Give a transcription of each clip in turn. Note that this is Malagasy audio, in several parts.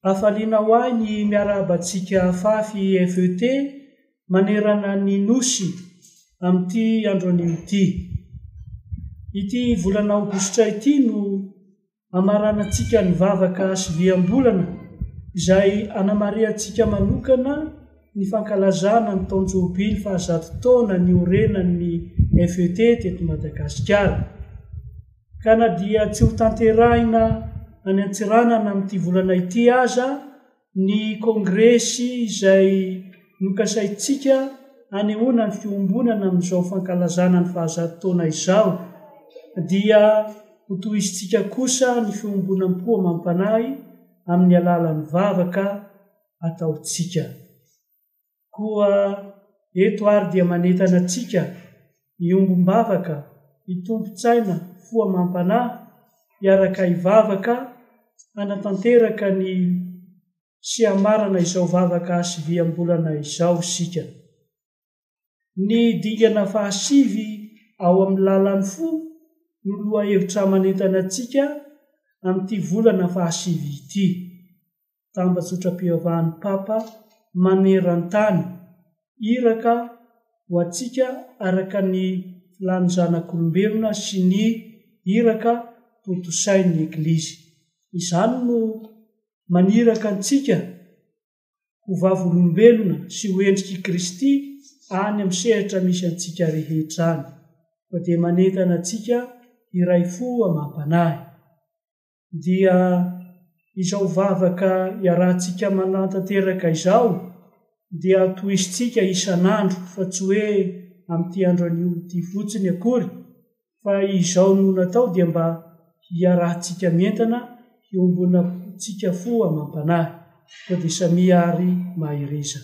Afaliana ho ahy ny miarabantsika AFAFI-FET manerana ny nosy amin'ity androany ity. Ity volana aogositra ity no amaranantsika ny vavaka Hasiviam-bolana izay anamariantsika manokana ny fankalazana ny taonjobily fa 100 taona ny orenan'ny FET teto Madagasikara. Kana dia tsy ho tanterahina any Antsiranana amin'ity volana ity aza ny kongresy izay nokasaintsika hanehoana ny fiombonana amin'izao fankalazana ny 100 taona izao, dia ho tohizintsika kosa ny fiombonam-po mampanahy amin'ny alalan'ny vavaka ataontsika. Koa eto ary dia manentana antsika iombom-bavaka, itombon-tsaina, foa mampanahy iaraka ivavaka anatanteraka ny siamarana izao vavaka Hasiviam-bolana izao sika. Ny dingana faha-9 ao amin'ny lalan'ny fo no loha-hevitra manentana antsika amin'ity volana faha-9 ity. Tambazotra-pihavahan'ny Papa maneran-tany iraka ho antsika araka ny filan'ny zanak'olombelona sy ny iraka totosain'ny Eglizy. Izany no maniraka antsika ho vavolombelona sy ho endriky Kristy any amin'ny sehatra misy antsika rehetra any. Fa dia manentana antsika iray fo mampanahy. Dia izao vavaka iarahantsika manantanteraka izao dia tohizintsika isan'andro fa tsy hoe amin'ity andro anio ity fotsiny akory, fa izao no natao dia mba hiarahantsika mientana hiombonantsika fo mampanahy. Fa dia samia ary mahireza.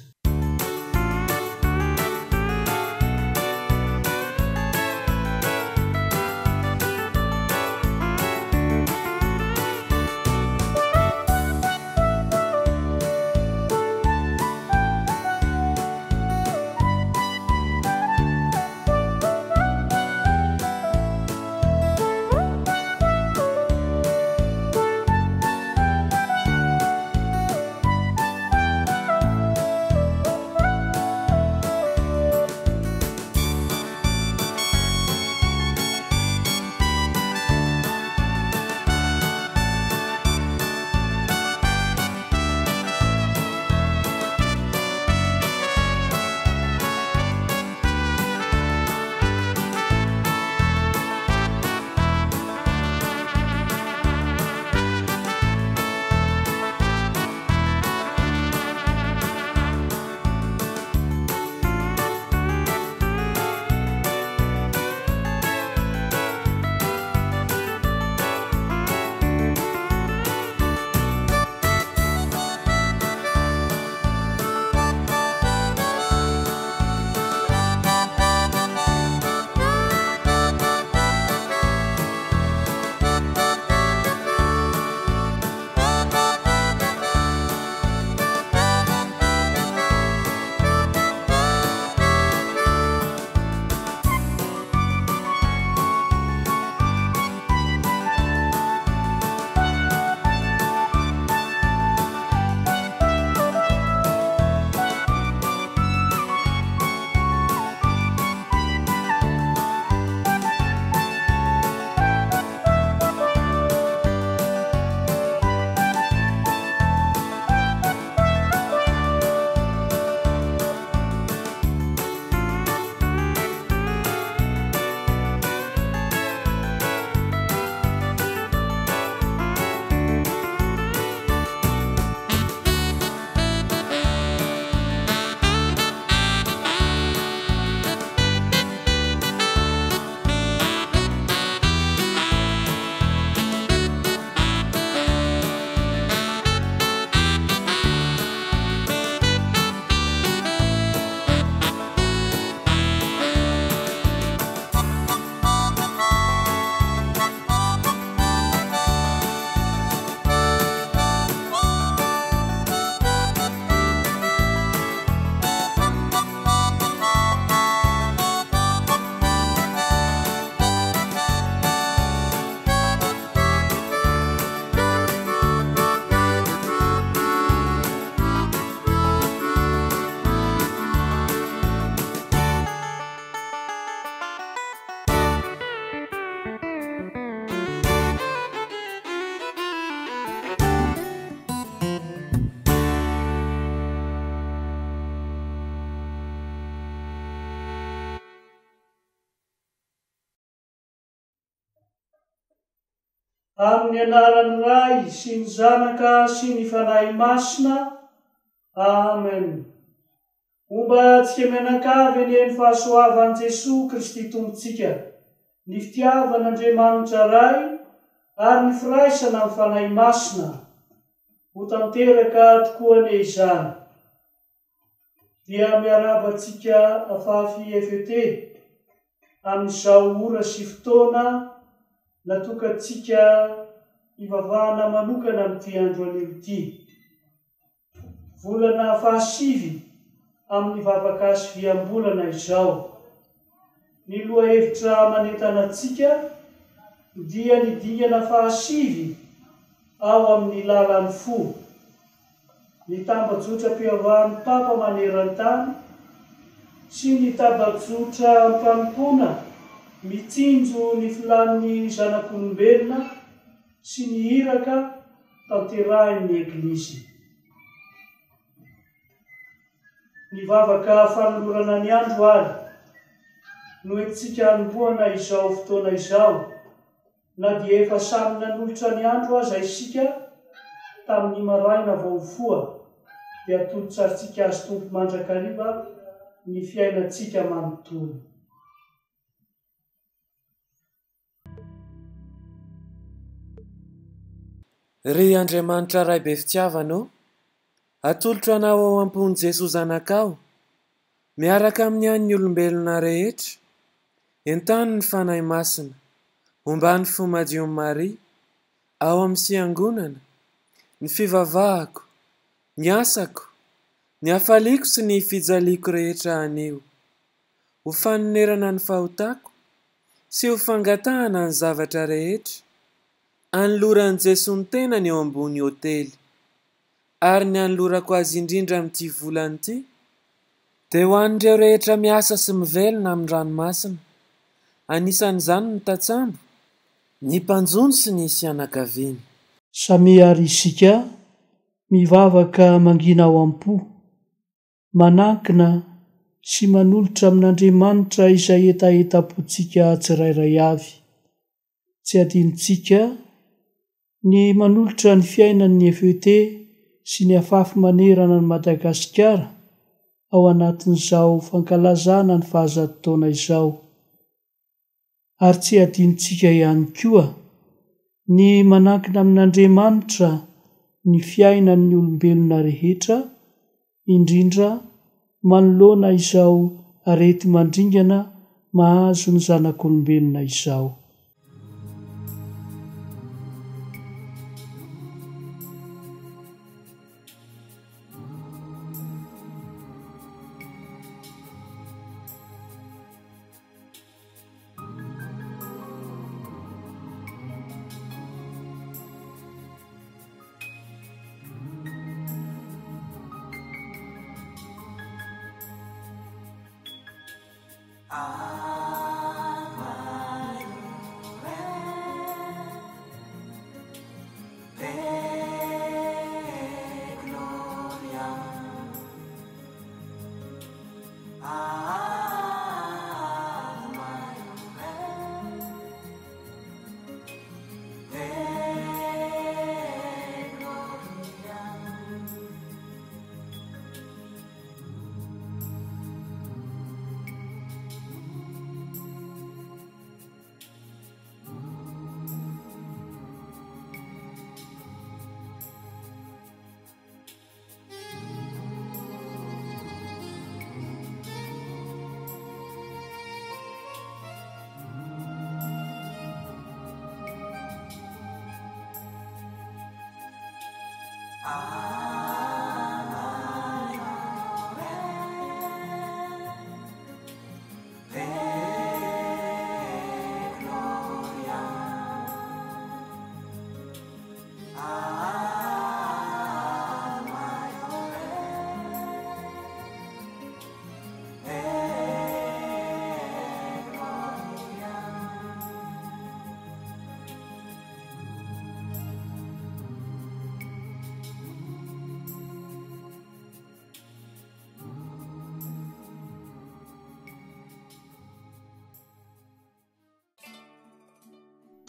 amin'ny anaran'ny Ray sy ny Zanaka sy ny Fanahy Masina. Amen. Omba tsika mianakavy eny fahasoavan'i Jesosy Kristy Tompontsika, ny fitiavan'Andriamanitra Ray ary ny firaisana amin'ny Fanahy Masina ho tanteraka tokoa ane izany. Dia miarabantsika AFAFI-FET amin'izao ora sy fotoana natokantsika hivavahana manokana amin'ity andro anio ity. Volana faha-9 amin'ny Vavaka Hasiviam-bolana izao. Ny lohahevitra manentana antsika dia ny dingana faha-9 ao amin'ny lalan'ny fo. Ny tambajotra-pihavahan'ny Papa manerantany sy ny tambajotra mpampiona mitsinjo ny filan'ny zanak'olombelona sy ny iraka tanterahin'ny Eglizy. Ny vavaka fanolorana ny andro ary no entsika hanomboana izao fotoana izao, na dia efa samy nanolotra ny andro aza isika tamin'ny maraina vao mifoha, dia atolotrarintsika azy tompo mandrakariva ny fiainantsika manontolo. Ry Andriamanitra Ray be fitiavanao, atolotra anao ao am-pony Jesosy zanakao, miaraka amin'ny an'ny olombelona rehetra, entany ny Fanahy Masina, ombany fomadion Maria, ao amin'ny fiangonana, ny fivavahako, ny asako, ny hafaliako sy ny fijaliako rehetra anio, ho fanonerana ny fahotako sy ho fangatahana ny zavatra rehetra, anoloran'i Jesosy ny tenany eo ambony hôtely, ary ny anolorako azy indrindra amin'ity volana ity, dia ho an'ireo rehetra miasa sy mivelona amin'ny ranomasina, anisan'izany ny tatsambo, ny mpanjony sy ny fianakaviany. Samiary isika mivavaka mangina ao am-po, manankina sy manolotra amin'Andriamanitra izay etaeta-pontsika tsirairay avy. Tsy adinontsika ny manolotra ny fiainan'ny FET sy ny AFAFI ny Madagasikara ao anatin'izao fankalazana ny 100 taona izao. Ary tsy adinontsika ihany koa ny manankina amin'Andriamanitra ny fiainan'ny olombelona rehetra, indrindra manoloana izao arety mandringana mahazo ny zanak'olombelona izao.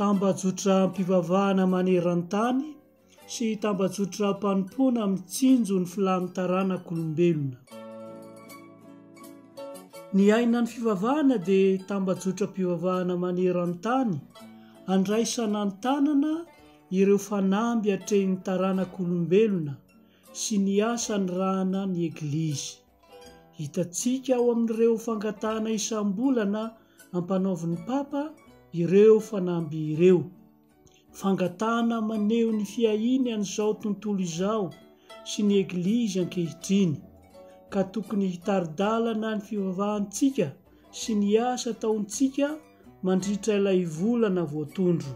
tambajotra mpivavahana maneran-tany sy tambajotra mpanompoana mitsinjo ny filany taranak'olombelona. Ny aina ny fivavahana dia tambajotra mpivavahana maneran-tany andraisana ny tanana ireo fanamby hatrehin'ny taranak'olombelona sy ny asany rahana ny Eglizy. Hitantsika ao amin'ireo fangatahana isam-bolana ampanaovin'ny Papa ireo fanamby ireo. Fangatahana maneho ny fiahiny an'izao tontolo izao sy ny Eglizy ankehitriny, ka tokony hitaridalana ny fivavahantsika sy ny asa ataontsika mandritra ilay volana voatondro.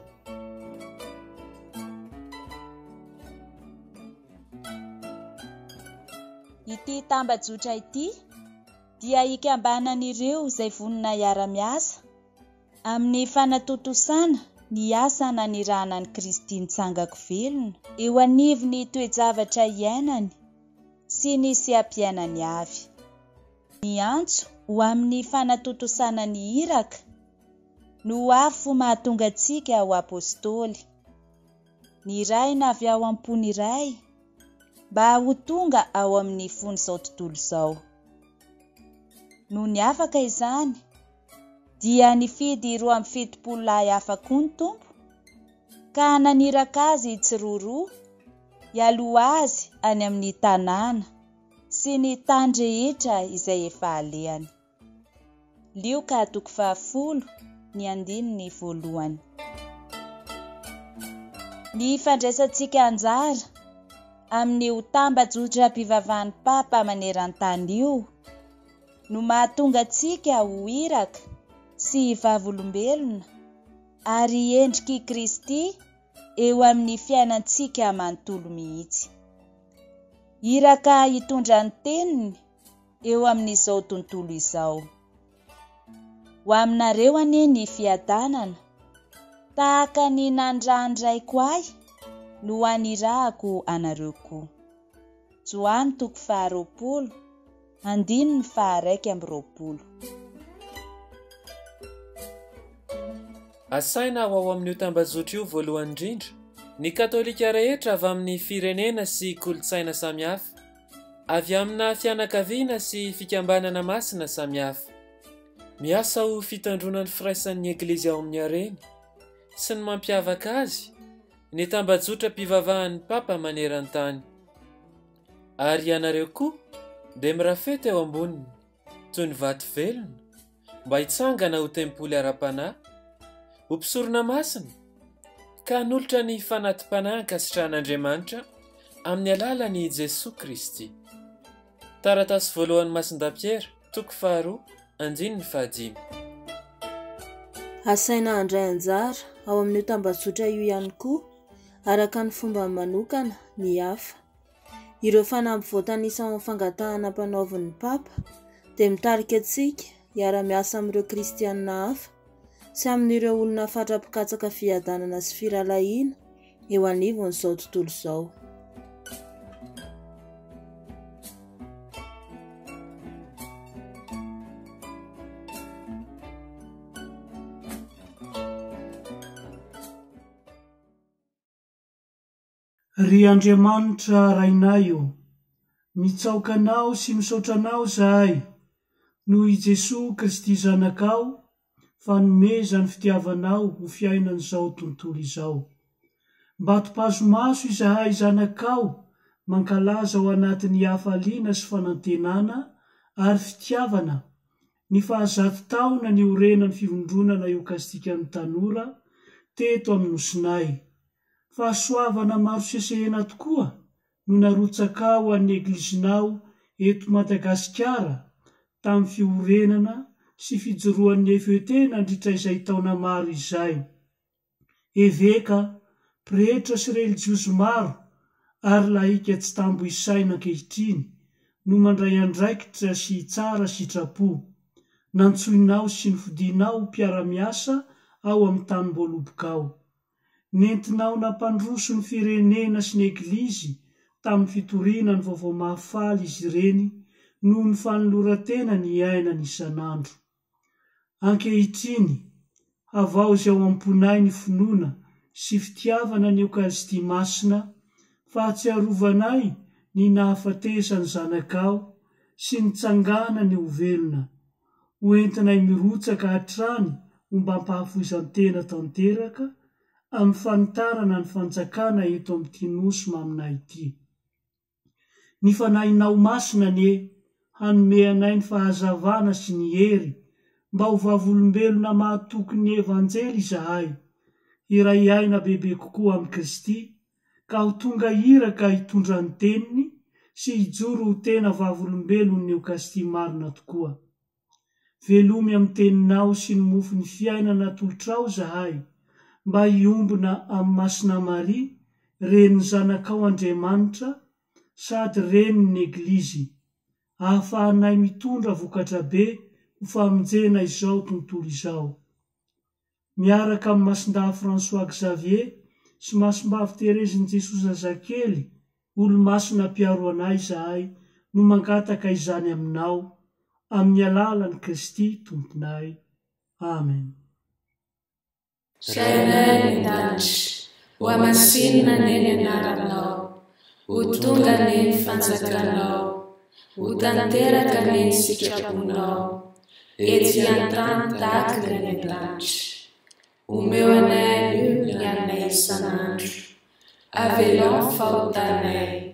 Ity tambajotra ity dia hikambanan'ireo izay vonina hiara-miasa amin'ny fanatotosana ny asa nanirana ny Kristy nitsangako velona eo anivony toe-javatra iainany sy ny sehampiainany avy. Ny antso ho amin'ny fanatotosana ny iraka no afo mahatonga antsika ho apôstôly. Ny iray navy ao am-pony iray mba ho tonga ao amin'ny fon'izao tontolo izao. Noho ny afaka izany dia nifidy 27 lahy hafa koa ny Tompo, ka naniraka azy tsiroroa hialoha azy any amin'ny tanàna sy ny tany rehetra izay efa alehany. Lioka 10:1. Ny fandraisantsika anjara amin'ny ho tambajotra mpivavahan'ny Papa maneran-tany io no mahatonga antsika ho iraka sy vavolombelona ary endriky Kristy eo amin'ny fiainantsika manontolo mihitsy. Iraka hitondra ny teniny eo amin'izao tontolo izao. Ho aminareo anie ny fiadanana tahaka ny nandrahandraiko ahy no anirahako anareo koa. Joany 20:1-20. Asaina ao amin'io tambazotra io voalohany indrindra ny katolika rehetra avy amin'ny firenena sy kolotsaina samihafa, avy amina fianakaviana sy fikambanana masina samihafa, miasa ho fitandronan'ny firaisan'ny Eglizy ao amin'ny areny sy ny mampiavaka azy ny tambajotra mpivavahan'ny Papa maneran-tany. Ary ianareo koa dia mirafety eo amboniny toy ny vato velona mba hitsangana ho tempoly ara-panahy, ho mpisorona masina ka hanolotra ny fanatim-panahy ankasitran'Andriamanitra amin'ny alalan'i Jesosy Kristy. Taratasy voalohany Masindapiera 2:5. Asaina handray anjara ao amin'io tambazotra io ihany koa araka ny fomba manokana ny hafa. Ireo fanamby voatanisa amin'ny fangatahana mpanaovin'ny Papa dia mitarika antsika hiara-miasa amin'ireo kristianina hafa sy amin'ireo olona fatra-pikatsaka fiadanana sy firalahiana eo anivon'izao tontolo izao. Ry Andriamanitra rainay o, mitsaokanao sy misaotranao zahay noho i Jesosy Kristy zanakao fa nomeza ny fitiavanao ho fiainan'izao tontolo izao. Mba tompazomaso izahay zanakao mankalaza ao anatin'ny hafaliana sy fanantenana ary fitiavana ny fahazato taona ny orena ny fivondronana eukastika ny tanora teto amin'ny nosinay. Fahasoavana maro sesehena tokoa no narotsaka ho an'ny Eglizinao eto Madagasikara tamin'ny fiorenana sy fijoroan'ny AFAFI-FET nandritra izay taona maro izay. Eveka, rehetra sy religiozy maro ary lahika tsy tambo isaina ankehitriny no mandray andraikitra sy tsara sitrapo. Nantsoinao sy nifidinao mpiara-miasa ao amin'ny tanimbôlobokao. Nentinao nampandroso ny firenena sy ny Eglizy tamin'ny fitoriana ny vaovao mahafaly izy ireny noho ny fanolorantena ny aina ny isanandro. Ankehitriny, avao izay ao amponay ny finoana sy fitiavana ny Eukaristi masina, fahatsiarovanay ny nahafatesany zanakao sy nitsangana ny ovelona, hoentinay mirotsaka hatrany momba ampahafoizantena tanteraka amin'ny fanitarana ny fanjakana eto amin'ity nosy maminay ity. Ny fanahinao masina ne hanome anay ny fahazavana sy ny hery mba ho vavolombelona mahatoky ny evanjely izahay, iray aina bebe kokoa amin'ny Kristy, ka ho tonga iraka hitondra ny teniny sy hijoro ho tena vavolombelon'ny Eukaristi marina tokoa. Velomy amin'ny teninao sy ny mofo ny fiainana tolotrao zahay, mba hiombona amin'ny masina Maria, reniny zanakao Andriamanitra, sady reniny Eglizy, ahafahanay mitondra vokatra be ho famonjena izao tontolo izao. Miaraka amin'ny masindahy François Xavier sy masimbavy Terezin'i Jesosy zazakely, olo-masina mpiaro anay zahay no mangataka izany aminao, amin'ny alalan'i Kristy tomponay. Amen. Sainay mitandry, ho amasinina neny anaranao, ho tonga neny fanjakanao, ho tanteraka neny sitraponao, etsy an-tany tahaka ny an-tandry. Omeo anay io ny anay isan'andro, avelao fahotanay,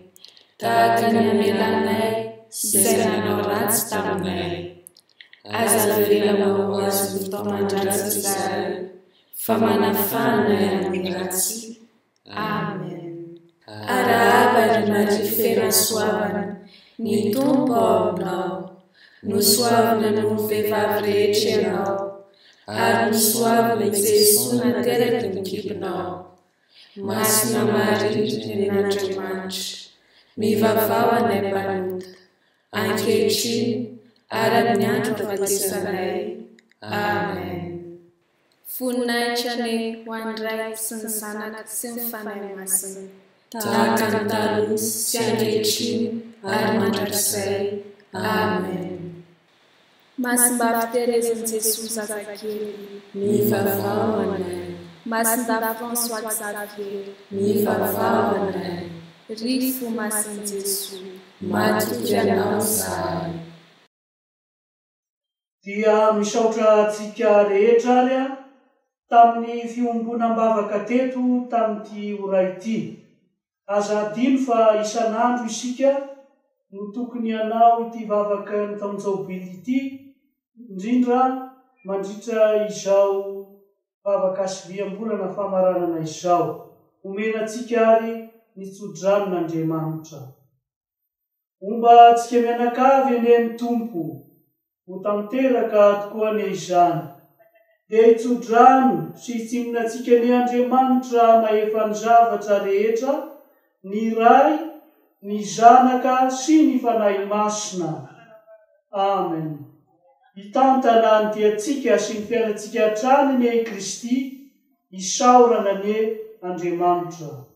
tahaka ny amelanay izay nanao ratsy taminay. Aza velana ho azy fotoan-dratsy izahay, fa manafanay amin'ny ratsy. Amen. Arahaba ny Maria fena-soavana, ny Tompo ao aminao, nosoavana noho ny vehivavy rehetra ianao, ary nosoavana i Jesosy nateraky ny kibonao. Masina Maria ren'Andriamanitra, mivavao anay mpanota, ankehitriny ary amin'ny andro fahatesanay. Amen. Voninahitra ny ho andray sy ny zanaka sy ny fanahy masina, tahaka ny taloha sy ankehitriny ary mandrakizay. Amen. Masimbavy Terezin'i Jesosy zazakely, mivavao anay. Masindahy François Xavier, mivavao anay. Rifo masin'i Jesosy, matoky anao zahay. Dia misaotra antsika rehetra ary tamin'ny fiombonam-bavaka teto tamin'ity ora ity. Aza adino fa isan'andro isika no tokony hanao ity vavaka ny taon-jaobily ity, indrindra mandritra izao vavaka Hasiviam-bolana famaranana izao. Omena antsika ary ny tso-dranon'Andriamanitra. Omba antsika mianakavy eny Tompo, ho tanteraka tokoa ny izany. Dia hitso-drano sy hitsimina antsika ny Andriamanitra mahefa ny zavatra rehetra, ny ray, ny zanaka sy ny fanahy masina. Amen. Hitantana ny diantsika sy ny fiainantsika hatrany ny Kristy, isaorana ny Andriamanitra.